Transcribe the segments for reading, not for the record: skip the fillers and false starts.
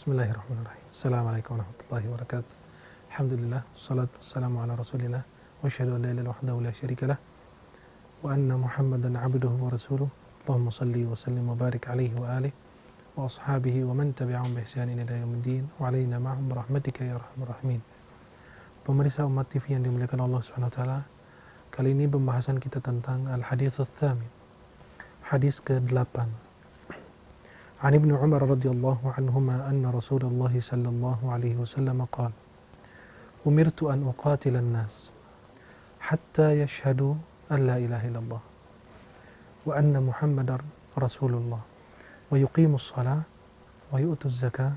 Bismillahirrahmanirrahim. Assalamualaikum warahmatullahi wabarakatuh. Alhamdulillah, salatu wassalamu ala rasulillah, wa asyhadu an la ilaha illallah wa la syarika lah, wa anna Muhammadan abduhu wa rasuluh. Allahumma salli wa sallim wa barik alaihi wa alihi wa ashabihi wa man tabi'ahum bi ihsanin ila yaumiddin wa alaina ma'hum rahmatika ya arhamar rahimin. Pemirsa umat TV yang dimuliakan Allah Subhanahu wa taala, kali ini pembahasan kita tentang al-hadits ats-tsamin. Hadis ke-8. عن ابن عمر رضي الله عنهما أن رسول الله صلى الله عليه وسلم قال: أمرت أن أقاتل الناس حتى يشهدوا أن لا إله إلا الله وأن محمدا رسول الله ويقيموا الصلاة ويؤتوا الزكاة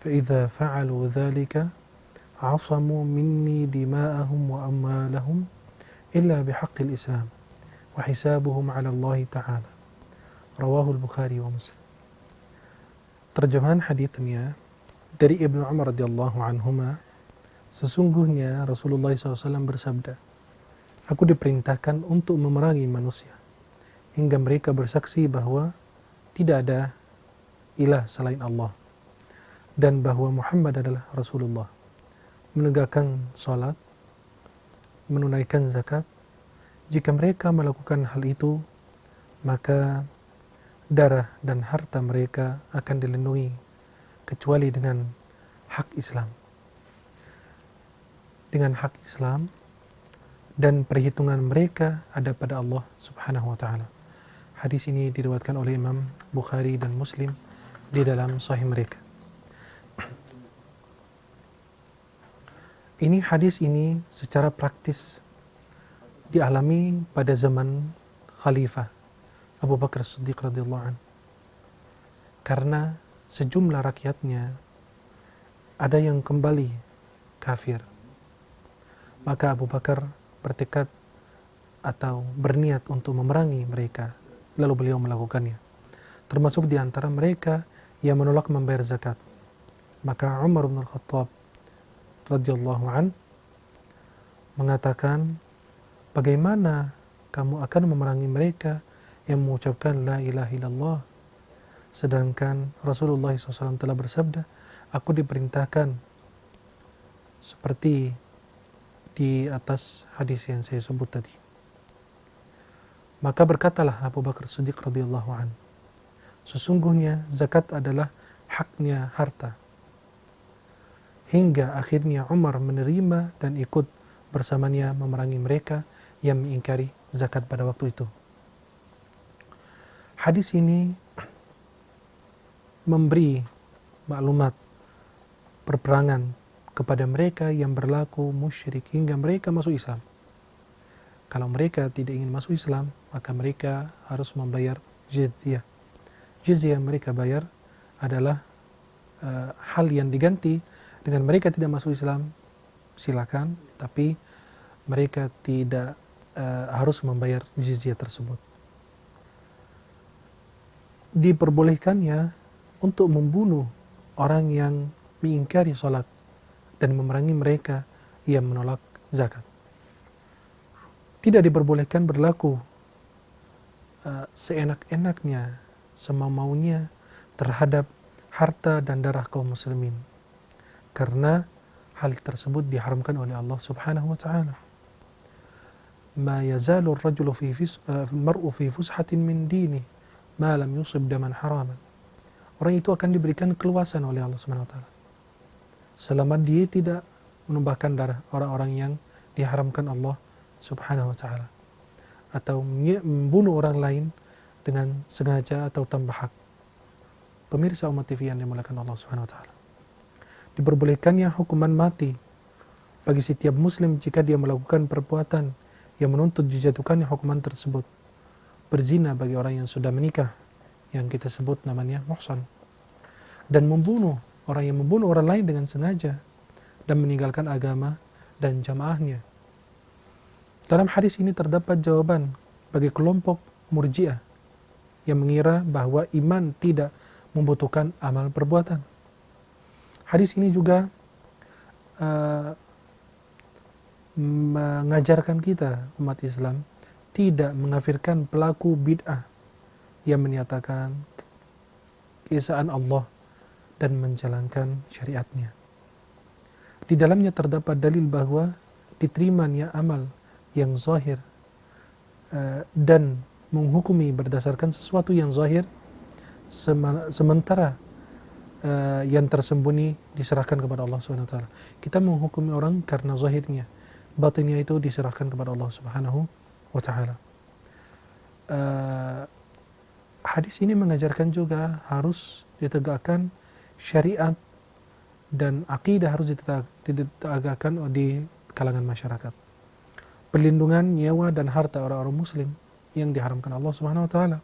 فإذا فعلوا ذلك عصموا مني دماءهم وأموالهم إلا بحق الإسلام وحسابهم على الله تعالى. رواه البخاري ومسلم. Terjemahan haditsnya dari Ibnu Umar radhiyallahu anhuma, sesungguhnya Rasulullah SAW bersabda, aku diperintahkan untuk memerangi manusia hingga mereka bersaksi bahwa tidak ada ilah selain Allah dan bahwa Muhammad adalah Rasulullah, menegakkan salat, menunaikan zakat. Jika mereka melakukan hal itu, maka darah dan harta mereka akan dilindungi kecuali dengan hak Islam. Dengan hak Islam dan perhitungan mereka ada pada Allah Subhanahu wa taala. Hadis ini diriwayatkan oleh Imam Bukhari dan Muslim di dalam sahih mereka. Hadis ini secara praktis dialami pada zaman Khalifah Abu Bakar Siddiq radhiyallahu anhu, karena sejumlah rakyatnya ada yang kembali kafir. Maka Abu Bakar bertekad atau berniat untuk memerangi mereka, lalu beliau melakukannya. Termasuk di antara mereka yang menolak membayar zakat. Maka Umar bin Khattab radhiyallahu anhu mengatakan, bagaimana kamu akan memerangi mereka yang mengucapkan la ilaha illallah, sedangkan Rasulullah SAW telah bersabda, aku diperintahkan seperti di atas hadis yang saya sebut tadi. Maka berkatalah Abu Bakar Siddiq radhiyallahu anhu, sesungguhnya zakat adalah haknya harta. Hingga akhirnya Umar menerima dan ikut bersamanya memerangi mereka yang mengingkari zakat pada waktu itu. Hadis ini memberi maklumat perperangan kepada mereka yang berlaku musyrik hingga mereka masuk Islam. Kalau mereka tidak ingin masuk Islam, maka mereka harus membayar jizyah. Jizyah yang mereka bayar adalah hal yang diganti dengan mereka tidak masuk Islam, silakan, tapi mereka tidak harus membayar jizyah tersebut. Diperbolehkannya untuk membunuh orang yang mengingkari salat dan memerangi mereka yang menolak zakat. Tidak diperbolehkan berlaku seenak-enaknya, semau-maunya terhadap harta dan darah kaum muslimin, karena hal tersebut diharamkan oleh Allah Subhanahu wa taala. Ma yazalu ar-rajulu mar'u fi fushatin min dinihi ma lam yusib daman haraman. Orang itu akan diberikan keluasan oleh Allah Subhanahu wa taala selama dia tidak menumpahkan darah orang-orang yang diharamkan Allah Subhanahu wa taala atau membunuh orang lain dengan sengaja atau tanpa hak. Pemirsa umat TV yang dimuliakan Allah Subhanahu wa taala, diperbolehkannya hukuman mati bagi setiap muslim jika dia melakukan perbuatan yang menuntut dijatuhkannya hukuman tersebut. Berzina bagi orang yang sudah menikah, yang kita sebut namanya muhsan, dan membunuh orang yang membunuh orang lain dengan sengaja dan meninggalkan agama dan jamaahnya. Dalam hadis ini terdapat jawaban bagi kelompok Murji'ah yang mengira bahwa iman tidak membutuhkan amal perbuatan. Hadis ini juga mengajarkan kita umat Islam tidak mengkafirkan pelaku bid'ah yang menyatakan keesaan Allah dan menjalankan syariatnya. Di dalamnya terdapat dalil bahwa diterimanya amal yang zahir dan menghukumi berdasarkan sesuatu yang zahir, sementara yang tersembunyi diserahkan kepada Allah Subhanahu wa taala. Kita menghukumi orang karena zahirnya, batinnya itu diserahkan kepada Allah Subhanahu wa taala. Hadis ini mengajarkan juga harus ditegakkan syariat dan akidah harus ditegakkan di kalangan masyarakat. Perlindungan nyawa dan harta orang-orang muslim yang diharamkan Allah Subhanahu wa taala.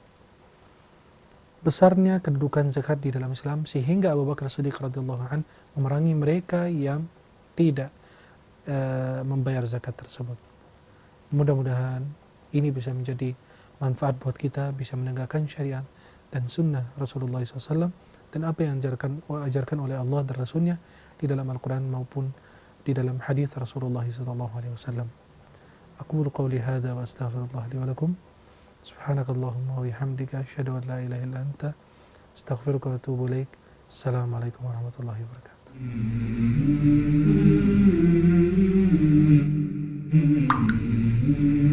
Besarnya kedudukan zakat di dalam Islam sehingga Abu Bakar Siddiq radhiyallahu anhu memerangi mereka yang tidak membayar zakat tersebut. Mudah-mudahan ini bisa menjadi manfaat buat kita, bisa menegakkan syariat dan sunnah Rasulullah SAW dan apa yang diajarkan oleh Allah dan Rasulnya di dalam Al-Quran maupun di dalam hadis Rasulullah SAW. Aqulu qawli hadha wa astaghfirullah li wa lakum. Subhanakallahumma wa bihamdika asyhadu an la ilaha illa anta astaghfiruka wa atubu ilaik. Assalamualaikum warahmatullahi wabarakatuh.